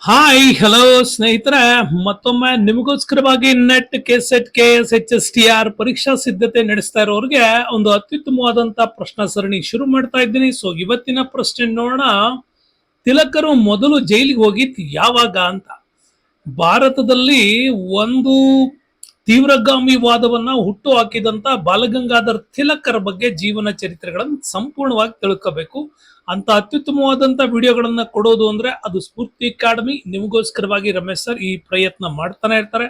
Hi hello ಸ್ನೇಹಿತರೆ, ಮತ್ತೊಮ್ಮೆ ನಿಮಗೋಸ್ಕರವಾಗಿ net KSET KSHSTR ಪರೀಕ್ಷಾ ಸಿದ್ಧತೆ ನಡೆಸ್ತಾ ಇರೋರಿಗೆ ಒಂದು ಅತ್ಯುತ್ತಮವಾದಂತ ಪ್ರಶ್ನೆ ಸರಣಿ ಶುರು ಮಾಡ್ತಾ ಇದ್ದೀನಿ. ಸೊ ಇವತ್ತಿನ ಪ್ರಶ್ನೆ ನೋಡೋಣ. ತಿಲಕರು ಮೊದಲು ಜೈಲಿಗೆ ಹೋಗಿದ್ ಯಾವಾಗ ಅಂತ. ಭಾರತದಲ್ಲಿ ಒಂದು ತೀವ್ರಗಾಮಿ ವಾದವನ್ನ ಹುಟ್ಟು ಹಾಕಿದಂತ ಬಾಲಗಂಗಾಧರ್ ತಿಲಕರ ಬಗ್ಗೆ ಜೀವನ ಚರಿತ್ರೆಗಳನ್ನು ಸಂಪೂರ್ಣವಾಗಿ ತಿಳ್ಕೋಬೇಕು. ಅಂತ ಅತ್ಯುತ್ತಮವಾದಂತ ವಿಡಿಯೋಗಳನ್ನ ಕೊಡೋದು ಅಂದ್ರೆ ಅದು ಸ್ಫೂರ್ತಿ ಅಕಾಡೆಮಿ. ನಿಮಗೋಸ್ಕರವಾಗಿ ರಮೇಶ್ ಸರ್ ಈ ಪ್ರಯತ್ನ ಮಾಡ್ತಾನೆ ಇರ್ತಾರೆ.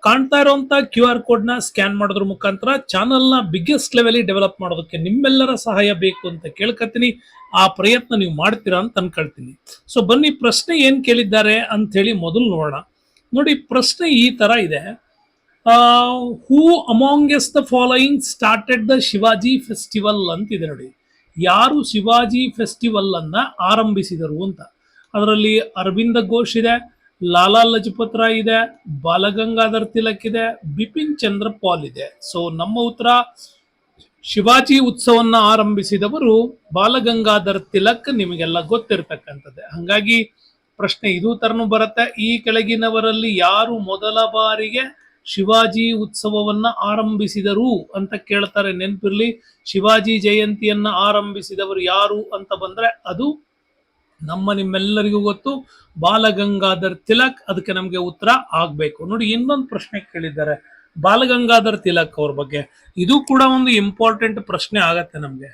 ಕಾಣ್ತಾ ಇರುವಂತ QR ಕೋಡ್ ನ ಸ್ಕ್ಯಾನ್ ಮಾಡೋದ್ರ ಮುಖಾಂತರ ಚಾನಲ್ ನ ಬಿಗ್ಗೆಸ್ಟ್ ಲೆವೆಲ್ ಡೆವಲಪ್ ಮಾಡೋದಕ್ಕೆ ನಿಮ್ಮೆಲ್ಲರ ಸಹಾಯ ಬೇಕು ಅಂತ ಕೇಳ್ಕತ್ತೀನಿ. ಆ ಪ್ರಯತ್ನ ನೀವು ಮಾಡ್ತೀರಾ ಅಂತ ಅನ್ಕೊಳ್ತೀನಿ. ಸೊ ಬನ್ನಿ, ಪ್ರಶ್ನೆ ಏನ್ ಕೇಳಿದ್ದಾರೆ ಅಂತ ಹೇಳಿ ಮೊದಲು ನೋಡೋಣ. ನೋಡಿ, ಪ್ರಶ್ನೆ ಈ ತರ ಇದೆ. Who amongst the following started the Shivaji festival ಅಂತಿದೆ ನೋಡಿ. ಯಾರು ಶಿವಾಜಿ ಫೆಸ್ಟಿವಲ್ ಅನ್ನ ಆರಂಭಿಸಿದರು ಅಂತ. ಅದರಲ್ಲಿ ಅರವಿಂದ ಘೋಷ್ ಇದೆ, ಲಾಲಾ ಲಜಪತ್ ರಾಯ್ ಇದೆ, ಬಾಲಗಂಗಾಧರ್ ತಿಲಕ್ ಇದೆ, ಬಿಪಿನ್ ಚಂದ್ರ ಪಾಲ್ ಇದೆ. ಸೊ ನಮ್ಮ ಉತ್ತರ ಶಿವಾಜಿ ಉತ್ಸವನ್ನ ಆರಂಭಿಸಿದವರು ಬಾಲಗಂಗಾಧರ್ ತಿಲಕ್. ನಿಮಗೆಲ್ಲ ಗೊತ್ತಿರ್ತಕ್ಕಂಥದ್ದೇ. ಹಂಗಾಗಿ ಪ್ರಶ್ನೆ ಇದು ತರನು ಬರುತ್ತೆ. ಈ ಕೆಳಗಿನವರಲ್ಲಿ ಯಾರು ಮೊದಲ ಬಾರಿಗೆ ಶಿವಾಜಿ ಉತ್ಸವವನ್ನ ಆರಂಭಿಸಿದರು ಅಂತ ಕೇಳ್ತಾರೆ. ನೆನಪಿರ್ಲಿ, ಶಿವಾಜಿ ಜಯಂತಿಯನ್ನ ಆರಂಭಿಸಿದವರು ಯಾರು ಅಂತ ಬಂದ್ರೆ ಅದು ನಿಮ್ಮೆಲ್ಲರಿಗೂ ಗೊತ್ತು, ಬಾಲಗಂಗಾಧರ್ ತಿಲಕ್. ಅದಕ್ಕೆ ನಮ್ಗೆ ಉತ್ತರ ಆಗ್ಬೇಕು. ನೋಡಿ, ಇನ್ನೊಂದು ಪ್ರಶ್ನೆ ಕೇಳಿದ್ದಾರೆ ಬಾಲಗಂಗಾಧರ್ ತಿಲಕ್ ಅವ್ರ ಬಗ್ಗೆ. ಇದು ಕೂಡ ಒಂದು ಇಂಪಾರ್ಟೆಂಟ್ ಪ್ರಶ್ನೆ ಆಗತ್ತೆ ನಮ್ಗೆ.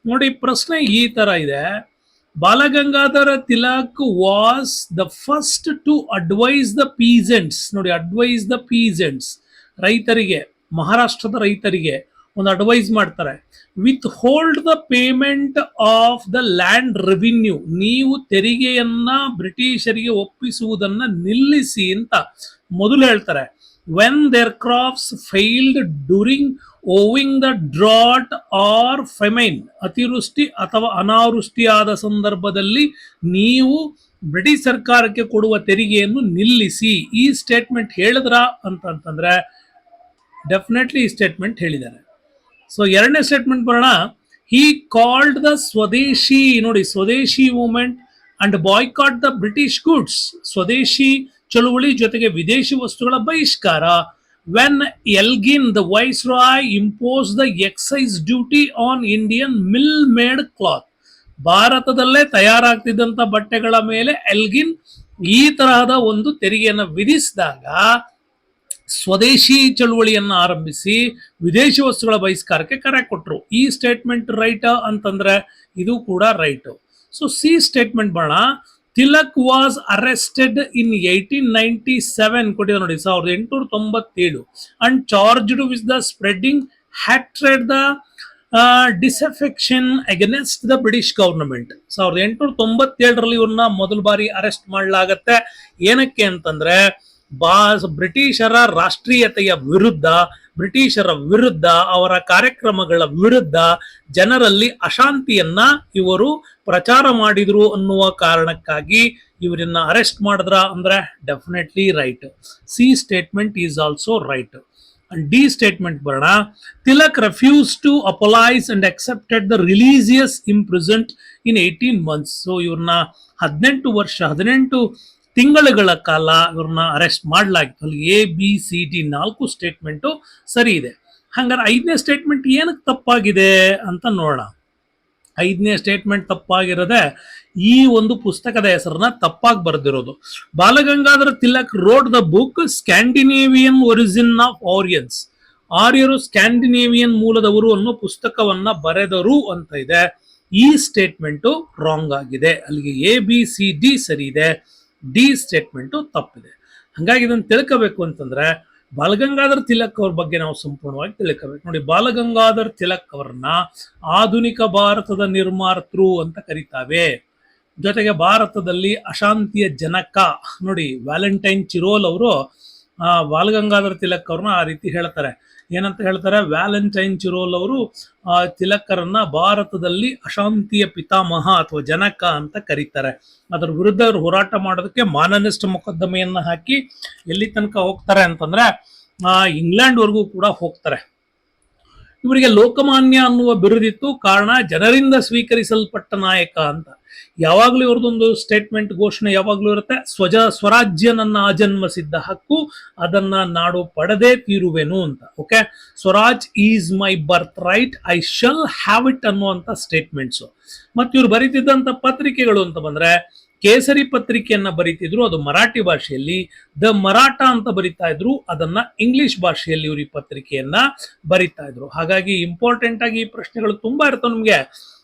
ನೋಡಿ, ಪ್ರಶ್ನೆ ಈ ತರ ಇದೆ. Balagangadhara Tilak was the first to advise the peasants. ನೋಡಿ, ಅಡ್ವೈಸ್ ದ ಪೀಸೆಂಟ್ಸ್, ರೈತರಿಗೆ, ಮಹಾರಾಷ್ಟ್ರದ ರೈತರಿಗೆ ಒಂದು ಅಡ್ವೈಸ್ ಮಾಡ್ತಾರೆ. Withhold the payment of the land revenue, ನೀವು ತೆರಿಗೆಯನ್ನ ಬ್ರಿಟಿಷರಿಗೆ ಒಪ್ಪಿಸುವುದನ್ನ ನಿಲ್ಲಿಸಿ ಅಂತ ಮೊದಲು ಹೇಳ್ತಾರೆ. When their crops failed during owing the drought or famine, ಅತಿವೃಷ್ಟಿ ಅಥವಾ ಅನಾವೃಷ್ಟಿಯಾದ ಸಂದರ್ಭದಲ್ಲಿ ನೀವು ಬ್ರಿಟಿಷ್ ಸರ್ಕಾರಕ್ಕೆ ಕೊಡುವ ತೆರಿಗೆಯನ್ನು ನಿಲ್ಲಿಸಿ. ಈ ಸ್ಟೇಟ್ಮೆಂಟ್ ಹೇಳಿದ್ರ ಅಂತಂದ್ರೆ ಡೆಫಿನೆಟ್ಲಿ ಈ ಸ್ಟೇಟ್ಮೆಂಟ್ ಹೇಳಿದ್ದಾರೆ. ಸೊ ಎರಡನೇ ಸ್ಟೇಟ್ಮೆಂಟ್ ಬರೋಣ. ಹಿ ಕಾಲ್ಡ್ ದ ಸ್ವದೇಶಿ, ನೋಡಿ swadeshi movement and boycott the British goods. Swadeshi ಚಳುವಳಿ ಜೊತೆಗೆ ವಿದೇಶಿ ವಸ್ತುಗಳ ಬಹಿಷ್ಕಾರ. When Elgin the viceroy impose the excise duty on Indian mill made cloth, ಭಾರತದಲ್ಲೇ ತಯಾರಾಗ್ತಿದ್ದಂತ ಬಟ್ಟೆಗಳ ಮೇಲೆ ಎಲ್ಗಿನ್ ಈ ತರಹದ ಒಂದು ತೆರಿಗೆಯನ್ನು ವಿಧಿಸಿದಾಗ ಸ್ವದೇಶಿ ಚಳುವಳಿಯನ್ನ ಆರಂಭಿಸಿ ವಿದೇಶಿ ವಸ್ತುಗಳ ಬಹಿಷ್ಕಾರಕ್ಕೆ ಕರೆ ಕೊಟ್ಟರು. ಈ ಸ್ಟೇಟ್ಮೆಂಟ್ ರೈಟ್ ಅಂತಂದ್ರೆ ಇದು ಕೂಡ ರೈಟ್. ಸೊ ಸಿ ಸ್ಟೇಟ್ಮೆಂಟ್ ಬರೋಣ. ತಿಲಕ್ ವಾಸ್ ಅರೆಸ್ಟೆಡ್ ಇನ್ 1897, ಕೊಟ್ಟಿದೆ ನೋಡಿ 1897, and charged with the spreading hatred the disaffection against the British government. 1897ರಲ್ಲಿ ಇವ್ರನ್ನ ಮೊದಲ ಬಾರಿ ಅರೆಸ್ಟ್ ಮಾಡಲಾಗತ್ತೆ. ಏನಕ್ಕೆ ಅಂತಂದ್ರೆ ಬ್ರಿಟಿಷರ ರಾಷ್ಟ್ರೀಯತೆಯ ವಿರುದ್ಧ, ಬ್ರಿಟಿಷರ ವಿರುದ್ಧ, ಅವರ ಕಾರ್ಯಕ್ರಮಗಳ ವಿರುದ್ಧ ಜನರಲ್ಲಿ ಅಶಾಂತಿಯನ್ನ ಇವರು ಪ್ರಚಾರ ಮಾಡಿದ್ರು ಅನ್ನುವ ಕಾರಣಕ್ಕಾಗಿ ಇವರನ್ನ ಅರೆಸ್ಟ್ ಮಾಡಿದ್ರ ಅಂದ್ರೆ definitely right. C statement is also right. And D statement ಬರೋಣ. Tilak refuse to apologise and accepted the religious imprisonment in 18 months. So ಇವ್ರನ್ನ 18 ತಿಂಗಳುಗಳ ಕಾಲ ಇವ್ರನ್ನ ಅರೆಸ್ಟ್ ಮಾಡಲಾಗಿತ್ತು. ಅಲ್ಲಿ ABCD 4 ಸ್ಟೇಟ್ಮೆಂಟು ಸರಿ ಇದೆ. ಹಂಗಾರೆ 5ನೇ ಸ್ಟೇಟ್ಮೆಂಟ್ ಏನಕ್ಕೆ ತಪ್ಪಾಗಿದೆ ಅಂತ ನೋಡೋಣ. 5ನೇ ಸ್ಟೇಟ್ಮೆಂಟ್ ತಪ್ಪಾಗಿರೋದೆ ಈ ಒಂದು ಪುಸ್ತಕದ ಹೆಸರನ್ನ ತಪ್ಪಾಗಿ ಬರೆದಿರೋದು. Balagangadhara Tilak wrote the book Scandinavian origin of Aryans, ಆರ್ಯರು ಸ್ಕ್ಯಾಂಡಿನೇವಿಯನ್ ಮೂಲದವರು ಅನ್ನೋ ಪುಸ್ತಕವನ್ನ ಬರೆದರು ಅಂತ ಇದೆ. ಈ ಸ್ಟೇಟ್ಮೆಂಟು ರಾಂಗ್ ಆಗಿದೆ. ಅಲ್ಲಿಗೆ ABCD ಸರಿ ಇದೆ, ಡಿ ಸ್ಟೇಟ್ಮೆಂಟು ತಪ್ಪಿದೆ. ಹಂಗಾಗಿ ಇದನ್ನು ತಿಳ್ಕೋಬೇಕು ಅಂತಂದ್ರೆ ಬಾಲಗಂಗಾಧರ್ ತಿಲಕ್ ಅವ್ರ ಬಗ್ಗೆ ನಾವು ಸಂಪೂರ್ಣವಾಗಿ ತಿಳ್ಕೋಬೇಕು. ನೋಡಿ, ಬಾಲಗಂಗಾಧರ್ ತಿಲಕ್ ಅವರನ್ನ ಆಧುನಿಕ ಭಾರತದ ನಿರ್ಮಾತೃ ಅಂತ ಕರೀತಾವೆ. ಜೊತೆಗೆ ಭಾರತದಲ್ಲಿ ಅಶಾಂತಿಯ ಜನಕ. ನೋಡಿ, ವ್ಯಾಲೆಂಟೈನ್ ಚಿರೋಲ್ ಅವರು ಬಾಲಗಂಗಾಧರ್ ತಿಲಕ್ ಅವ್ರನ್ನ ಆ ರೀತಿ ಹೇಳ್ತಾರೆ. ಏನಂತ ಹೇಳ್ತಾರೆ? ವ್ಯಾಲೆಂಟೈನ್ ಚಿರೋಲ್ ಅವರು ತಿಲಕರನ್ನ ಭಾರತದಲ್ಲಿ ಅಶಾಂತಿಯ ಪಿತಾಮಹ ಅಥವಾ ಜನಕ ಅಂತ ಕರೀತಾರೆ. ಅದರ ವಿರುದ್ಧ ಅವರು ಹೋರಾಟ ಮಾಡೋದಕ್ಕೆ ಮಾನನಷ್ಟ ಮೊಕದ್ದಮೆಯನ್ನ ಹಾಕಿ ಎಲ್ಲಿ ತನಕ ಹೋಗ್ತಾರೆ ಅಂತಂದ್ರೆ ಇಂಗ್ಲೆಂಡ್ ವರೆಗೂ ಕೂಡ ಹೋಗ್ತಾರೆ. ಇವರಿಗೆ ಲೋಕಮಾನ್ಯ ಅನ್ನುವ ಬಿರುದಿತ್ತು. ಕಾರಣ ಜನರಿಂದ ಸ್ವೀಕರಿಸಲ್ಪಟ್ಟ ನಾಯಕ ಅಂತ. ಯಾವಾಗ್ಲೂ ಇವ್ರದೊಂದು ಸ್ಟೇಟ್ಮೆಂಟ್ ಘೋಷಣೆ ಯಾವಾಗ್ಲೂ ಇರುತ್ತೆ, ಸ್ವರಾಜ್ಯ ನನ್ನ ಆಜನ್ಮಸಿದ್ದ ಹಕ್ಕು, ಅದನ್ನ ನಾಡು ಪಡೆದೇ ತೀರುವೆನು ಅಂತ. Okay, Swaraj is my birth right, I shall have it ಅನ್ನುವಂತ ಸ್ಟೇಟ್ಮೆಂಟ್ಸ್. ಮತ್ತೆ ಇವ್ರು ಬರೀತಿದ್ದಂತ ಪತ್ರಿಕೆಗಳು ಅಂತ ಬಂದ್ರೆ, ಕೇಸರಿ ಪತ್ರಿಕೆಯನ್ನ ಬರೀತಿದ್ರು, ಅದು ಮರಾಠಿ ಭಾಷೆಯಲ್ಲಿ. ದ ಮರಾಠ ಅಂತ ಬರಿತಾ ಇದ್ರು, ಅದನ್ನ ಇಂಗ್ಲಿಷ್ ಭಾಷೆಯಲ್ಲಿ ಇವರು ಈ ಪತ್ರಿಕೆಯನ್ನ ಬರಿತಾ ಇದ್ರು. ಹಾಗಾಗಿ ಇಂಪಾರ್ಟೆಂಟ್ ಆಗಿ ಈ ಪ್ರಶ್ನೆಗಳು ತುಂಬಾ ಇರ್ತವೆ ನಿಮ್ಗೆ.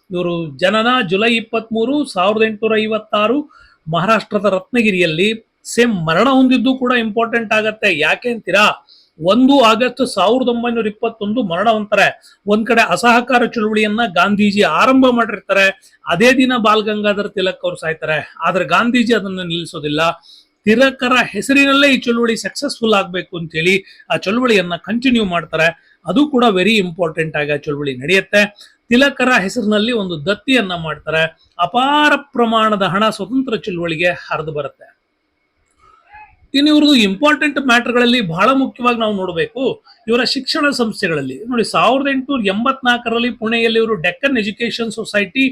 ಇವರು ಜನನ ಜುಲೈ 23, 1856 ಮಹಾರಾಷ್ಟ್ರದ ರತ್ನಗಿರಿಯಲ್ಲಿ. ಸೇಮ್ ಮರಣ ಹೊಂದಿದ್ದು ಕೂಡ ಇಂಪಾರ್ಟೆಂಟ್ ಆಗತ್ತೆ. ಯಾಕೆ ಅಂತೀರಾ, 1 ಆಗಸ್ಟ್ 1921 ಮರಣ ಹೊಂತಾರೆ. ಒಂದ್ ಕಡೆ ಅಸಹಕಾರ ಚಳುವಳಿಯನ್ನ ಗಾಂಧೀಜಿ ಆರಂಭ ಮಾಡಿರ್ತಾರೆ, ಅದೇ ದಿನ ಬಾಲ್ ಗಂಗಾಧರ್ ತಿಲಕ್ ಅವರು ಸಾಯ್ತಾರೆ. ಆದ್ರೆ ಗಾಂಧೀಜಿ ಅದನ್ನು ನಿಲ್ಲಿಸೋದಿಲ್ಲ. ತಿಲಕರ ಹೆಸರಿನಲ್ಲೇ ಈ ಚಳುವಳಿ ಸಕ್ಸಸ್ಫುಲ್ ಆಗ್ಬೇಕು ಅಂತೇಳಿ ಆ ಚಳುವಳಿಯನ್ನ ಕಂಟಿನ್ಯೂ ಮಾಡ್ತಾರೆ. ಅದು ಕೂಡ ವೆರಿ ಇಂಪಾರ್ಟೆಂಟ್ ಆಗಿ ಆ ಚಳುವಳಿ ನಡೆಯುತ್ತೆ. ತಿಲಕರ ಹೆಸರಿನಲ್ಲಿ ಒಂದು ದತ್ತಿಯನ್ನ ಮಾಡ್ತಾರೆ. ಅಪಾರ ಪ್ರಮಾಣದ ಹಣ ಸ್ವತಂತ್ರ ಚಳುವಳಿಗೆ ಹರಿದು ಬರುತ್ತೆ. ಇನ್ನು ಇವ್ರದ್ದು ಇಂಪಾರ್ಟೆಂಟ್ ಮ್ಯಾಟರ್ಗಳಲ್ಲಿ ಬಹಳ ಮುಖ್ಯವಾಗಿ ನಾವು ನೋಡಬೇಕು ಇವರ ಶಿಕ್ಷಣ ಸಂಸ್ಥೆಗಳಲ್ಲಿ. ನೋಡಿ, 1884ರಲ್ಲಿ ಪುಣೆಯಲ್ಲಿ ಇವರು ಡೆಕ್ಕನ್ ಎಜುಕೇಶನ್ ಸೊಸೈಟಿ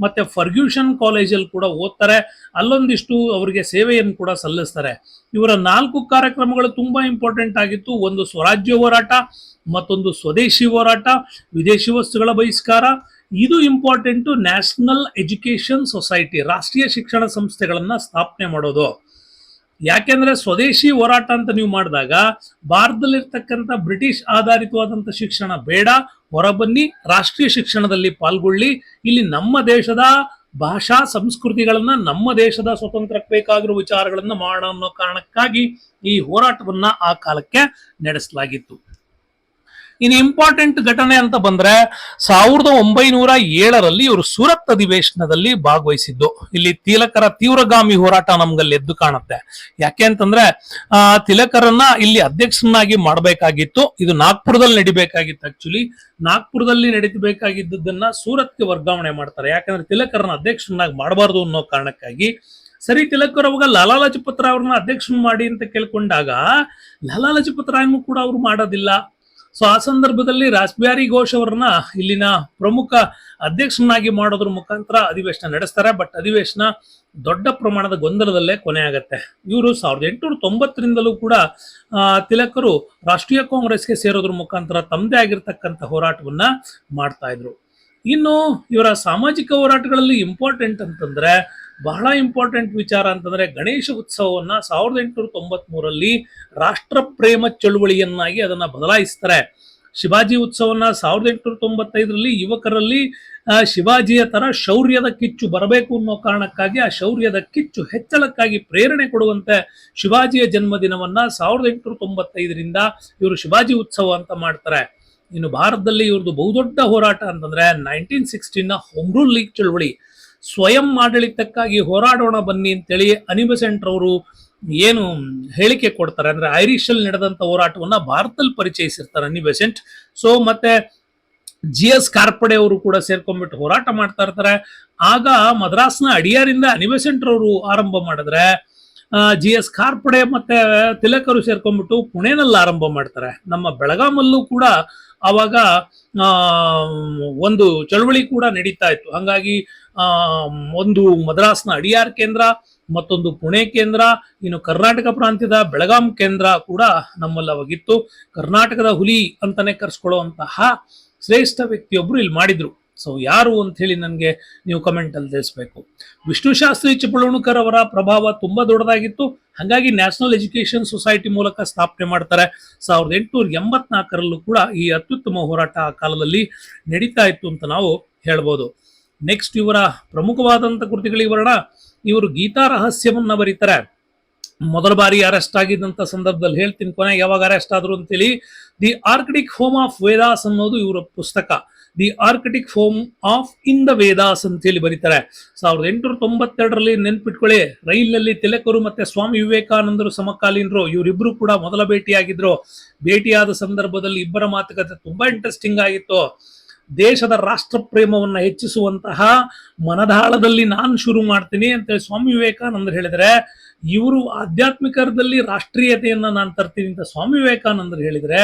ಮತ್ತೆ ಫರ್ಗ್ಯೂಷನ್ ಕಾಲೇಜಲ್ಲಿ ಕೂಡ ಓದ್ತಾರೆ. ಅಲ್ಲೊಂದಿಷ್ಟು ಅವರಿಗೆ ಸೇವೆಯನ್ನು ಕೂಡ ಸಲ್ಲಿಸ್ತಾರೆ. ಇವರ 4 ಕಾರ್ಯಕ್ರಮಗಳು ತುಂಬಾ ಇಂಪಾರ್ಟೆಂಟ್ ಆಗಿತ್ತು. ಒಂದು ಸ್ವರಾಜ್ಯ ಹೋರಾಟ, ಮತ್ತೊಂದು ಸ್ವದೇಶಿ ಹೋರಾಟ, ವಿದೇಶಿ ವಸ್ತುಗಳ ಬಹಿಷ್ಕಾರ. ಇದು ಇಂಪಾರ್ಟೆಂಟ್. ನ್ಯಾಷನಲ್ ಎಜುಕೇಶನ್ ಸೊಸೈಟಿ, ರಾಷ್ಟ್ರೀಯ ಶಿಕ್ಷಣ ಸಂಸ್ಥೆಗಳನ್ನ ಸ್ಥಾಪನೆ ಮಾಡೋದು. ಯಾಕೆಂದ್ರೆ ಸ್ವದೇಶಿ ಹೋರಾಟ ಅಂತ ನೀವು ಮಾಡಿದಾಗ ಭಾರತದಲ್ಲಿರ್ತಕ್ಕಂಥ ಬ್ರಿಟಿಷ್ ಆಧಾರಿತವಾದಂಥ ಶಿಕ್ಷಣ ಬೇಡ, ಹೊರಬನ್ನಿ, ರಾಷ್ಟ್ರೀಯ ಶಿಕ್ಷಣದಲ್ಲಿ ಪಾಲ್ಗೊಳ್ಳಿ, ಇಲ್ಲಿ ನಮ್ಮ ದೇಶದ ಭಾಷಾ ಸಂಸ್ಕೃತಿಗಳನ್ನ, ನಮ್ಮ ದೇಶದ ಸ್ವತಂತ್ರಕ್ಕೆ ಬೇಕಾಗಿರುವ ವಿಚಾರಗಳನ್ನ ಮಾಡೋಣ ಅನ್ನೋ ಕಾರಣಕ್ಕಾಗಿ ಈ ಹೋರಾಟವನ್ನ ಆ ಕಾಲಕ್ಕೆ ನಡೆಸಲಾಗಿತ್ತು. ಇನ್ನು ಇಂಪಾರ್ಟೆಂಟ್ ಘಟನೆ ಅಂತ ಬಂದ್ರೆ 1907ರಲ್ಲಿ ಇವರು ಸೂರತ್ ಅಧಿವೇಶನದಲ್ಲಿ ಭಾಗವಹಿಸಿದ್ದು. ಇಲ್ಲಿ ತಿಲಕರ ತೀವ್ರಗಾಮಿ ಹೋರಾಟ ನಮ್ಗಲ್ಲಿ ಎದ್ದು ಕಾಣುತ್ತೆ. ಯಾಕೆ ಅಂತಂದ್ರೆ ತಿಲಕರನ್ನ ಇಲ್ಲಿ ಅಧ್ಯಕ್ಷರನ್ನಾಗಿ ಮಾಡಬೇಕಾಗಿತ್ತು. ಇದು ನಾಗ್ಪುರದಲ್ಲಿ ನಡಿಬೇಕಾಗಿತ್ತು. ಆಕ್ಚುಲಿ ನಾಗ್ಪುರದಲ್ಲಿ ನಡೀಬೇಕಾಗಿದ್ದನ್ನ ಸೂರತ್ಗೆ ವರ್ಗಾವಣೆ ಮಾಡ್ತಾರೆ. ಯಾಕಂದ್ರೆ ತಿಲಕರನ್ನ ಅಧ್ಯಕ್ಷರನ್ನಾಗಿ ಮಾಡಬಾರ್ದು ಅನ್ನೋ ಕಾರಣಕ್ಕಾಗಿ. ಸರಿ, ತಿಲಕರ್ ಅವಾಗ ಲಾಲಾ ಲಜಪತ್ ರಾಯ್ ಅವ್ರನ್ನ ಅಧ್ಯಕ್ಷ ಮಾಡಿ ಅಂತ ಕೇಳ್ಕೊಂಡಾಗ ಲಾಲಾ ಲಜಪತ್ ರಾಯ್ನು ಕೂಡ ಅವರು ಮಾಡೋದಿಲ್ಲ. ಸೊ ಆ ಸಂದರ್ಭದಲ್ಲಿ ರಾಸ್ಬಿಹಾರಿ ಘೋಷ್ ಅವರನ್ನ ಇಲ್ಲಿನ ಪ್ರಮುಖ ಅಧ್ಯಕ್ಷನಾಗಿ ಮಾಡೋದ್ರ ಮುಖಾಂತರ ಅಧಿವೇಶನ ನಡೆಸ್ತಾರೆ. ಬಟ್ ಅಧಿವೇಶನ ದೊಡ್ಡ ಪ್ರಮಾಣದ ಗೊಂದಲದಲ್ಲೇ ಕೊನೆ ಆಗತ್ತೆ. ಇವರು 1890ರಿಂದಲೂ ಕೂಡ ತಿಲಕರು ರಾಷ್ಟ್ರೀಯ ಕಾಂಗ್ರೆಸ್ಗೆ ಸೇರೋದ್ರ ಮುಖಾಂತರ ತಮ್ಮದೇ ಆಗಿರ್ತಕ್ಕಂಥ ಹೋರಾಟವನ್ನ ಮಾಡ್ತಾ ಇದ್ರು. ಇನ್ನು ಇವರ ಸಾಮಾಜಿಕ ಹೋರಾಟಗಳಲ್ಲಿ ಇಂಪಾರ್ಟೆಂಟ್ ಅಂತಂದ್ರೆ, ಬಹಳ ಇಂಪಾರ್ಟೆಂಟ್ ವಿಚಾರ ಅಂತಂದ್ರೆ, ಗಣೇಶ ಉತ್ಸವವನ್ನ 1893ರಲ್ಲಿ ರಾಷ್ಟ್ರ ಪ್ರೇಮ ಚಳುವಳಿಯನ್ನಾಗಿ ಅದನ್ನ ಬದಲಾಯಿಸ್ತಾರೆ. ಶಿವಾಜಿ ಉತ್ಸವನ್ನ 1895ರಲ್ಲಿ ಯುವಕರಲ್ಲಿ ಶಿವಾಜಿಯ ತರ ಶೌರ್ಯದ ಕಿಚ್ಚು ಬರಬೇಕು ಅನ್ನೋ ಕಾರಣಕ್ಕಾಗಿ, ಆ ಶೌರ್ಯದ ಕಿಚ್ಚು ಹೆಚ್ಚಳಕ್ಕಾಗಿ ಪ್ರೇರಣೆ ಕೊಡುವಂತೆ ಶಿವಾಜಿಯ ಜನ್ಮದಿನವನ್ನ 1895ರಿಂದ ಇವರು ಶಿವಾಜಿ ಉತ್ಸವ ಅಂತ ಮಾಡ್ತಾರೆ. ಇನ್ನು ಭಾರತದಲ್ಲಿ ಇವ್ರದ್ದು ಬಹುದೊಡ್ಡ ಹೋರಾಟ ಅಂತಂದ್ರೆ 1916ನ ಹೋಮ್ ರೂಲ್ ಲೀಗ್ ಚಳುವಳಿ. ಸ್ವಯಂ ಆಡಳಿತಕ್ಕಾಗಿ ಹೋರಾಡೋಣ ಬನ್ನಿ ಅಂತೇಳಿ ಅನಿ ಬೆಸೆಂಟ್ ಅವರು ಏನು ಹೇಳಿಕೆ ಕೊಡ್ತಾರೆ ಅಂದ್ರೆ, ಐರಿಷ್ ಅಲ್ಲಿ ನಡೆದಂತ ಹೋರಾಟವನ್ನ ಭಾರತದಲ್ಲಿ ಪರಿಚಯಿಸಿರ್ತಾರೆ ಅನಿ ಬೆಸೆಂಟ್. ಸೊ ಮತ್ತೆ GS ಕಾರ್ಪಡೆ ಅವರು ಕೂಡ ಸೇರ್ಕೊಂಡ್ಬಿಟ್ಟು ಹೋರಾಟ ಮಾಡ್ತಾ ಇರ್ತಾರೆ. ಆಗ ಮದ್ರಾಸ್ನ ಅಡಿಯಾರಿಂದ ಅನಿ ಬೆಸೆಂಟ್ ಅವರು ಆರಂಭ ಮಾಡಿದ್ರೆ, GS ಕಾರ್ಪಡೆ ಮತ್ತೆ ತಿಲಕರು ಸೇರ್ಕೊಂಡ್ಬಿಟ್ಟು ಪುಣೆನಲ್ಲಿ ಆರಂಭ ಮಾಡ್ತಾರೆ. ನಮ್ಮ ಬೆಳಗಾಮಲ್ಲೂ ಕೂಡ ಆವಾಗ ಒಂದು ಚಳವಳಿ ಕೂಡ ನಡೀತಾ ಇತ್ತು. ಹಂಗಾಗಿ ಒಂದು ಮದ್ರಾಸ್ನ ಅಡಿಯಾರ್ ಕೇಂದ್ರ, ಮತ್ತೊಂದು ಪುಣೆ ಕೇಂದ್ರ, ಇನ್ನು ಕರ್ನಾಟಕ ಪ್ರಾಂತ್ಯದ ಬೆಳಗಾಂ ಕೇಂದ್ರ ಕೂಡ ನಮ್ಮಲ್ಲಿ ಅವಾಗಿತ್ತು. ಕರ್ನಾಟಕದ ಹುಲಿ ಅಂತಾನೆ ಕರೆಸ್ಕೊಳ್ಳುವಂತಹ ಶ್ರೇಷ್ಠ ವ್ಯಕ್ತಿಯೊಬ್ರು ಇಲ್ಲಿ ಮಾಡಿದ್ರು. ಸೊ ಯಾರು ಅಂತ ಹೇಳಿ ನನಗೆ ನೀವು ಕಮೆಂಟ್ ಅಲ್ಲಿ ತಿಳಿಸ್ಬೇಕು. ವಿಷ್ಣುಶಾಸ್ತ್ರಿ ಚಿಪಳೂಣಕರ್ ಅವರ ಪ್ರಭಾವ ತುಂಬಾ ದೊಡ್ಡದಾಗಿತ್ತು. ಹಾಗಾಗಿ ನ್ಯಾಷನಲ್ ಎಜುಕೇಶನ್ ಸೊಸೈಟಿ ಮೂಲಕ ಸ್ಥಾಪನೆ ಮಾಡ್ತಾರೆ. 1884ರಲ್ಲೂ ಕೂಡ ಈ ಅತ್ಯುತ್ತಮ ಹೋರಾಟ ಆ ಕಾಲದಲ್ಲಿ ನಡೀತಾ ಇತ್ತು ಅಂತ ನಾವು ಹೇಳ್ಬೋದು. ನೆಕ್ಸ್ಟ್ ಇವರ ಪ್ರಮುಖವಾದಂತ ಕೃತಿಗಳಿಗೆ ಬರೋಣ. ಇವರು ಗೀತಾ ರಹಸ್ಯವನ್ನ ಬರೀತಾರೆ. ಮೊದಲ ಬಾರಿ ಅರೆಸ್ಟ್ ಆಗಿದ್ದಂತ ಸಂದರ್ಭದಲ್ಲಿ ಹೇಳ್ತೀನಿ ಕೊನೆಗೆ ಯಾವಾಗ ಅರೆಸ್ಟ್ ಆದ್ರು ಅಂತೇಳಿ. The Arctic home of Vedas ಅನ್ನೋದು ಇವರ ಪುಸ್ತಕ. The Arctic home of in the Vedas ಅಂತ ಹೇಳಿ ಬರೀತಾರೆ. 1892ರಲ್ಲಿ ನೆನ್ಪಿಟ್ಕೊಳ್ಳಿ, ರೈಲ್ನಲ್ಲಿ ತಿಲಕರು ಮತ್ತೆ ಸ್ವಾಮಿ ವಿವೇಕಾನಂದರು ಸಮಕಾಲೀನರು, ಇವರಿಬ್ರು ಕೂಡ ಮೊದಲ ಭೇಟಿಯಾಗಿದ್ರು. ಭೇಟಿಯಾದ ಸಂದರ್ಭದಲ್ಲಿ ಇಬ್ಬರ ಮಾತುಕತೆ ತುಂಬಾ ಇಂಟ್ರೆಸ್ಟಿಂಗ್ ಆಗಿತ್ತು. ದೇಶದ ರಾಷ್ಟ್ರ ಪ್ರೇಮವನ್ನ ಹೆಚ್ಚಿಸುವಂತಹ ಮನದಾಳದಲ್ಲಿ ನಾನು ಶುರು ಮಾಡ್ತೀನಿ ಅಂತೇಳಿ ಸ್ವಾಮಿ ವಿವೇಕಾನಂದರು ಹೇಳಿದ್ರೆ, ಇವರು ಆಧ್ಯಾತ್ಮಿಕದಲ್ಲಿ ರಾಷ್ಟ್ರೀಯತೆಯನ್ನ ನಾನು ತರ್ತೀನಿ ಅಂತ ಸ್ವಾಮಿ ವಿವೇಕಾನಂದರು ಹೇಳಿದ್ರೆ,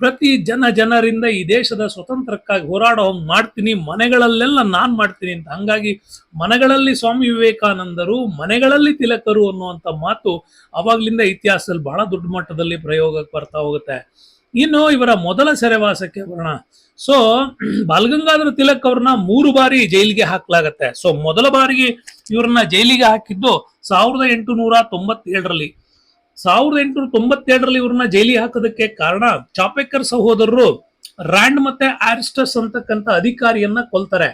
ಪ್ರತಿ ಜನರಿಂದ ಈ ದೇಶದ ಸ್ವತಂತ್ರಕ್ಕಾಗಿ ಹೋರಾಟ ಮಾಡ್ತೀನಿ, ಮನೆಗಳಲ್ಲೆಲ್ಲ ನಾನ್ ಮಾಡ್ತೀನಿ ಅಂತ. ಹಂಗಾಗಿ ಮನೆಗಳಲ್ಲಿ ಸ್ವಾಮಿ ವಿವೇಕಾನಂದರು, ಮನೆಗಳಲ್ಲಿ ತಿಲಕರು ಅನ್ನುವಂಥ ಮಾತು ಅವಾಗ್ಲಿಂದ ಇತಿಹಾಸದಲ್ಲಿ ಬಹಳ ದೊಡ್ಡ ಮಟ್ಟದಲ್ಲಿ ಪ್ರಯೋಗಕ್ಕೆ ಬರ್ತಾ ಹೋಗುತ್ತೆ. ಇನ್ನು ಇವರ ಮೊದಲ ಸೆರೆವಾಸಕ್ಕೆ ಬರೋಣ. ಸೊ ಬಾಲಗಂಗಾಧರ ತಿಲಕ್ ಅವ್ರನ್ನ 3 ಬಾರಿ ಜೈಲಿಗೆ ಹಾಕ್ಲಾಗತ್ತೆ. ಸೊ ಮೊದಲ ಬಾರಿಗೆ ಇವ್ರನ್ನ ಜೈಲಿಗೆ ಹಾಕಿದ್ದು 1897ರಲ್ಲಿ. 1897ರಲ್ಲಿ ಇವ್ರನ್ನ ಜೈಲಿಗೆ ಹಾಕೋದಕ್ಕೆ ಕಾರಣ, ಚಾಪೇಕರ್ ಸಹೋದರರು ರ್ಯಾಂಡ್ ಮತ್ತೆ ಆರಿಸ್ಟಸ್ ಅಂತಕ್ಕಂಥ ಅಧಿಕಾರಿಯನ್ನ ಕೊಲ್ತಾರೆ.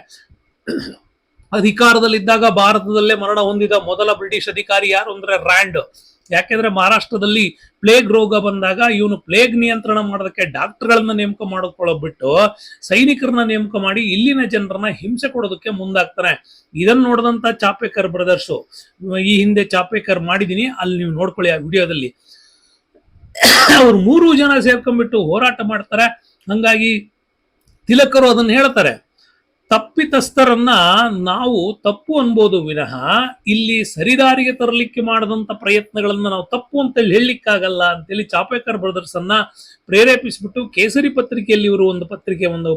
ಅಧಿಕಾರದಲ್ಲಿದ್ದಾಗ ಭಾರತದಲ್ಲೇ ಮರಣ ಹೊಂದಿದ ಮೊದಲ ಬ್ರಿಟಿಷ್ ಅಧಿಕಾರಿ ಯಾರು ಅಂದ್ರೆ ರ್ಯಾಂಡ್. ಯಾಕೆಂದ್ರೆ ಮಹಾರಾಷ್ಟ್ರದಲ್ಲಿ ಪ್ಲೇಗ್ ರೋಗ ಬಂದಾಗ ಇವನು ಪ್ಲೇಗ್ ನಿಯಂತ್ರಣ ಮಾಡೋದಕ್ಕೆ ಡಾಕ್ಟರ್ಗಳನ್ನ ನೇಮಕ ಮಾಡಿಕೊಳ್ಳೋಬಿಟ್ಟು ಸೈನಿಕರನ್ನ ನೇಮಕ ಮಾಡಿ ಇಲ್ಲಿನ ಜನರನ್ನ ಹಿಂಸೆ ಕೊಡೋದಕ್ಕೆ ಮುಂದಾಗ್ತಾನೆ. ಇದನ್ನ ನೋಡಿದಂತ ಚಾಪೇಕರ್ ಬ್ರದರ್ಸು, ಈ ಹಿಂದೆ ಚಾಪೇಕರ್ ಮಾಡಿದೀನಿ, ಅಲ್ಲಿ ನೀವು ನೋಡ್ಕೊಳ್ಳಿ ಆ ವಿಡಿಯೋದಲ್ಲಿ, ಅವ್ರು 3 ಜನ ಸೇರ್ಕೊಂಡ್ಬಿಟ್ಟು ಹೋರಾಟ ಮಾಡ್ತಾರೆ. ಹಂಗಾಗಿ ತಿಲಕರು ಅದನ್ನ ಹೇಳ್ತಾರೆ, ತಪ್ಪಿತಸ್ಥರನ್ನ ನಾವು ತಪ್ಪು ಅನ್ಬೋದು ವಿನಃ ಇಲ್ಲಿ ಸರಿದಾರಿಗೆ ತರಲಿಕ್ಕೆ ಮಾಡದಂತ ಪ್ರಯತ್ನಗಳನ್ನ ನಾವು ತಪ್ಪು ಅಂತ ಹೇಳಲಿಕ್ಕಾಗಲ್ಲ ಅಂತೇಳಿ ಚಾಪೇಕರ್ ಬ್ರದರ್ಸ್ ಅನ್ನ ಪ್ರೇರೇಪಿಸ್ಬಿಟ್ಟು ಕೇಸರಿ ಪತ್ರಿಕೆಯಲ್ಲಿ ಇವರು ಒಂದು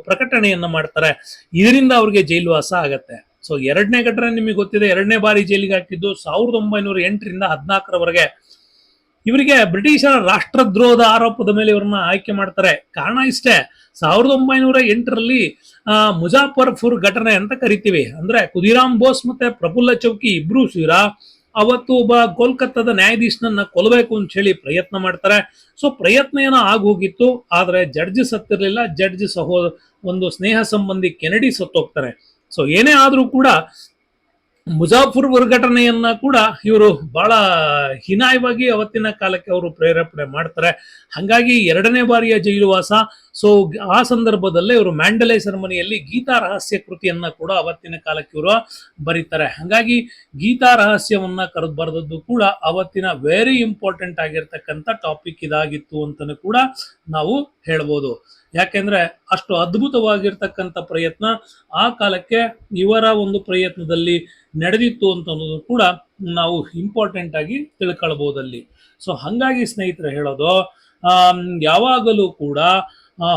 ಪ್ರಕಟಣೆಯನ್ನ ಮಾಡ್ತಾರೆ. ಇದರಿಂದ ಅವ್ರಿಗೆ ಜೈಲುವಾಸ ಆಗತ್ತೆ. ಸೊ 2ನೇ ಘಟನೆ ನಿಮಗೆ ಗೊತ್ತಿದೆ. 2ನೇ ಬಾರಿ ಜೈಲಿಗೆ ಹಾಕಿದ್ದು 1908ರಿಂದ 14ರವರೆಗೆ. ಇವರಿಗೆ ಬ್ರಿಟಿಷರ ರಾಷ್ಟ್ರದ್ರೋಹದ ಆರೋಪದ ಮೇಲೆ ಇವ್ರನ್ನ ಆಯ್ಕೆ ಮಾಡ್ತಾರೆ. ಕಾರಣ ಇಷ್ಟೇ, 1908ರಲ್ಲಿ ಮುಜಾಫರ್ಪುರ್ ಘಟನೆ ಅಂತ ಕರಿತೀವಿ. ಅಂದ್ರೆ ಖುದಿರಾಮ್ ಬೋಸ್ ಮತ್ತೆ ಪ್ರಫುಲ್ಲ ಚೌಕಿ ಇಬ್ರು ಸೇರ ಅವತ್ತು ಒಬ್ಬ ಕೋಲ್ಕತ್ತಾದ ನ್ಯಾಯಾಧೀಶನನ್ನ ಕೊಲ್ಲಬೇಕು ಅಂತ ಹೇಳಿ ಪ್ರಯತ್ನ ಮಾಡ್ತಾರೆ. ಸೊ ಪ್ರಯತ್ನ ಏನೋ ಆಗೋಗಿತ್ತು, ಆದ್ರೆ ಜಡ್ಜ್ ಸತ್ತಿರ್ಲಿಲ್ಲ. ಜಡ್ಜ್ ಒಂದು ಸ್ನೇಹ ಸಂಬಂಧಿ ಕೆನಡಿ ಸತ್ತೋಗ್ತಾರೆ. ಸೊ ಏನೇ ಆದ್ರೂ ಕೂಡ ಮುಜಾಫರ್ಪುರ್ ಘಟನೆಯನ್ನ ಕೂಡ ಇವರು ಬಹಳ ಹೀನಾಯವಾಗಿ ಅವತ್ತಿನ ಕಾಲಕ್ಕೆ ಅವರು ಪ್ರೇರೇಪಣೆ ಮಾಡ್ತಾರೆ. ಹಂಗಾಗಿ 2ನೇ ಬಾರಿಯ ಜೈಲುವಾಸ. ಸೊ ಆ ಸಂದರ್ಭದಲ್ಲೇ ಇವರು ಮ್ಯಾಂಡಲೇ ಸೆರೆಮನಿಯಲ್ಲಿ ಗೀತಾ ರಹಸ್ಯ ಕೃತಿಯನ್ನ ಕೂಡ ಅವತ್ತಿನ ಕಾಲಕ್ಕೆ ಇವರು ಬರೀತಾರೆ. ಹಂಗಾಗಿ ಗೀತಾ ರಹಸ್ಯವನ್ನ ಬರೆದದ್ದು ಕೂಡ ಅವತ್ತಿನ ವೆರಿ ಇಂಪಾರ್ಟೆಂಟ್ ಆಗಿರ್ತಕ್ಕಂಥ ಟಾಪಿಕ್ ಇದಾಗಿತ್ತು ಅಂತಾನು ಕೂಡ ನಾವು ಹೇಳ್ಬೋದು. ಯಾಕೆಂದ್ರೆ ಅಷ್ಟು ಅದ್ಭುತವಾಗಿರ್ತಕ್ಕಂಥ ಪ್ರಯತ್ನ ಆ ಕಾಲಕ್ಕೆ ಇವರ ಒಂದು ಪ್ರಯತ್ನದಲ್ಲಿ ನಡೆದಿತ್ತು ಅಂತ ಅನ್ನೋದು ಕೂಡ ನಾವು ಇಂಪಾರ್ಟೆಂಟ್ ಆಗಿ ತಿಳ್ಕೊಳ್ಬಹುದಲ್ಲಿ. ಸೊ ಹಂಗಾಗಿ ಸ್ನೇಹಿತರೆ ಹೇಳೋದು, ಯಾವಾಗಲೂ ಕೂಡ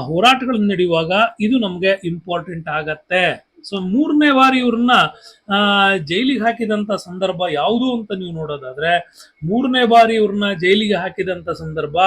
ಹೋರಾಟಗಳು ನಡೆಯುವಾಗ ಇದು ನಮ್ಗೆ ಇಂಪಾರ್ಟೆಂಟ್ ಆಗತ್ತೆ. ಸೊ 3ನೇ ಬಾರಿ ಇವ್ರನ್ನ ಜೈಲಿಗೆ ಹಾಕಿದಂತ ಸಂದರ್ಭ ಯಾವುದು ಅಂತ ನೀವು ನೋಡೋದಾದ್ರೆ, 3ನೇ ಬಾರಿ ಇವ್ರನ್ನ ಜೈಲಿಗೆ ಹಾಕಿದಂತ ಸಂದರ್ಭ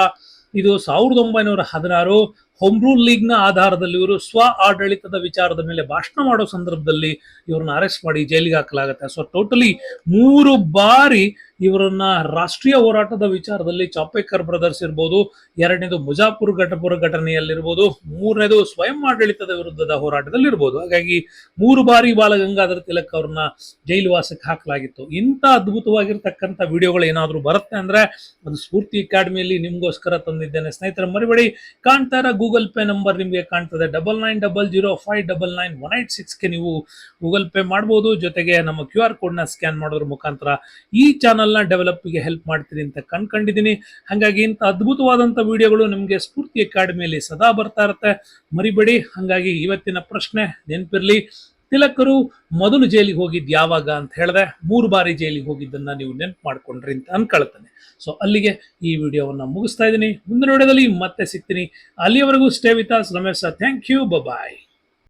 ಇದು 1916 ಹೋಮ್ ರೂಲ್ ಲೀಗ್ ನ ಆಧಾರದಲ್ಲಿ ಇವರು ಸ್ವ ಆಡಳಿತದ ವಿಚಾರದ ಮೇಲೆ ಭಾಷಣ ಮಾಡೋ ಸಂದರ್ಭದಲ್ಲಿ ಇವ್ರನ್ನ ಅರೆಸ್ಟ್ ಮಾಡಿ ಜೈಲಿಗೆ ಹಾಕಲಾಗುತ್ತೆ. ಸೊ ಟೋಟಲಿ 3 ಬಾರಿ ಇವರನ್ನ ರಾಷ್ಟ್ರೀಯ ಹೋರಾಟದ ವಿಚಾರದಲ್ಲಿ ಚಾಪೇಕರ್ ಬ್ರದರ್ಸ್ ಇರ್ಬೋದು, 2ನೇದು ಮುಜಾಫರ್ಪುರ್ ಘಟನೆಯಲ್ಲಿರ್ಬೋದು, 3ನೇದು ಸ್ವಯಂ ಆಡಳಿತದ ವಿರುದ್ಧದ ಹೋರಾಟದಲ್ಲಿ ಇರ್ಬೋದು. ಹಾಗಾಗಿ 3 ಬಾರಿ ಬಾಲಗಂಗಾಧರ ತಿಲಕ್ ಅವ್ರನ್ನ ಜೈಲುವಾಸಕ್ಕೆ ಹಾಕಲಾಗಿತ್ತು. ಇಂಥ ಅದ್ಭುತವಾಗಿರ್ತಕ್ಕಂಥ ವಿಡಿಯೋಗಳು ಏನಾದ್ರು ಬರುತ್ತೆ ಅಂದ್ರೆ ಅದು ಸ್ಫೂರ್ತಿ ಅಕಾಡೆಮಿಯಲ್ಲಿ ನಿಮ್ಗೋಸ್ಕರ ತಂದಿದ್ದೇನೆ. ಸ್ನೇಹಿತರೆ ಮರಿಬೇಡಿ, ಕಾಣ್ತಾ ಇರೋ ಗೂಗಲ್ ಪೇ ನಂಬರ್ ನಿಮಗೆ ಕಾಣ್ತದೆ, 9900059918 ನೀವು ಗೂಗಲ್ ಪೇ ಮಾಡಬಹುದು. ಜೊತೆಗೆ ನಮ್ಮ QR ಕೋಡ್ ನ ಸ್ಕ್ಯಾನ್ ಮಾಡೋದ್ರ ಮುಖಾಂತರ ಈ ಚಾನಲ್ ನ ಡೆವಲಪ್ ಗೆ ಹೆಲ್ಪ್ ಮಾಡ್ತೀನಿ ಅಂತ ಕಂಡ್ಕೊಂಡಿದ್ದೀನಿ. ಹಾಗಾಗಿ ಇಂಥ ಅದ್ಭುತವಾದಂತ ವಿಡಿಯೋಗಳು ನಿಮ್ಗೆ ಸ್ಫೂರ್ತಿ ಅಕಾಡೆಮಿಯಲ್ಲಿ ಸದಾ ಬರ್ತಾ ಇರುತ್ತೆ, ಮರಿಬೇಡಿ. ಹಾಗಾಗಿ ಇವತ್ತಿನ ಪ್ರಶ್ನೆ ನೆನಪಿರ್ಲಿ, ತಿಲಕರು ಮೊದಲು ಜೈಲಿಗೆ ಹೋಗಿದ್ ಯಾವಾಗ ಅಂತ ಹೇಳಿದ್ರೆ 3 ಬಾರಿ ಜೈಲಿಗೆ ಹೋಗಿದ್ದನ್ನ ನೀವು ನೆನಪು ಮಾಡ್ಕೊಂಡ್ರಿ ಅಂತ ಅನ್ಕೊಳ್ತಾನೆ. ಸೊ ಅಲ್ಲಿಗೆ ಈ ವಿಡಿಯೋವನ್ನ ಮುಗಿಸ್ತಾ ಇದ್ದೀನಿ. ಮುಂದಿನ ವಿಡಿಯೋದಲ್ಲಿ ಮತ್ತೆ ಸಿಗ್ತೀನಿ. ಅಲ್ಲಿಯವರೆಗೂ stay with us. Ramesh sir, thank you, bye.